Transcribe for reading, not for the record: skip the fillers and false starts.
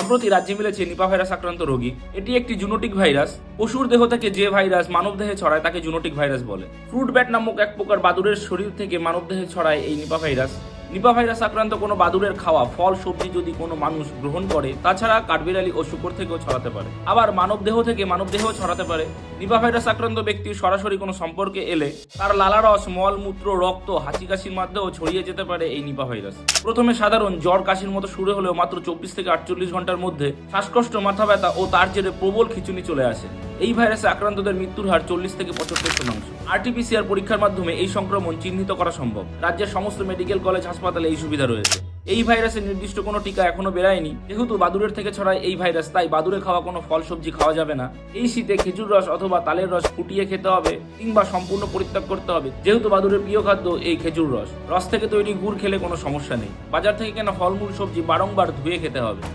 সম্প্রতি রাজ্যে মিলেছে নিপা ভাইরাস আক্রান্ত রোগী। এটি একটি জুনোটিক ভাইরাস। পশুর দেহ থেকে যে ভাইরাস মানব দেহে ছড়ায় তাকে জুনোটিক ভাইরাস বলে। ফ্রুট ব্যাট নামক এক প্রকার বাদুড়ের শরীর থেকে মানব দেহে ছড়ায় এই নিপা ভাইরাস। নিপা ভাইরাস আক্রান্ত কোনো বাদুড়ের খাওয়া ফল সবজি যদি কোনো মানুষ গ্রহণ করে, তাছাড়া কাঠবিড়ালি ও শূকর থেকেও ছড়াতে পারে। আবার মানব দেহ থেকে মানব দেহেও ছড়াতে পারে। নিপা ভাইরাস আক্রান্ত ব্যক্তির সরাসরি কোনো সম্পর্কে এলে তার লালারস, মল, মূত্র, রক্ত, হাঁচি কাশির মাধ্যমেও ছড়িয়ে যেতে পারে এই নিপা ভাইরাস। প্রথমে সাধারণ জ্বর কাশির মতো শুরু হলেও মাত্র 24 থেকে 48 ঘন্টার মধ্যে শ্বাসকষ্ট, মাথা ব্যথা ও তার জেরে প্রবল খিঁচুনি চলে আসে। এই ভাইরাসে আক্রান্তদের মৃত্যুর হার 40 থেকে 75%। আরটিপিসিআর পরীক্ষার মাধ্যমে এই সংক্রমণ চিহ্নিত করা সম্ভব। রাজ্যের সমস্ত মেডিকেল কলেজ, হাসপাতালে এই সুবিধা রয়েছে। এই ভাইরাসের নির্দিষ্ট কোনো টিকা এখনো বেরায়নি। যেহেতু বাদুড়ের থেকে ছড়ায় এই ভাইরাস, তাই বাদুড়ে খাওয়া কোনো ফল সবজি খাওয়া যাবে না। এই শীতে খেজুর রস অথবা তালের রস ফুটিয়ে খেতে হবে কিংবা সম্পূর্ণ পরিত্যাগ করতে হবে, যেহেতু বাদুড়ের প্রিয় খাদ্য এই খেজুর রস। রস থেকে তৈরি গুড় খেলে কোনো সমস্যা নেই। বাজার থেকে কেনা ফলমূল, সবজি বারংবার ধুয়ে খেতে হবে।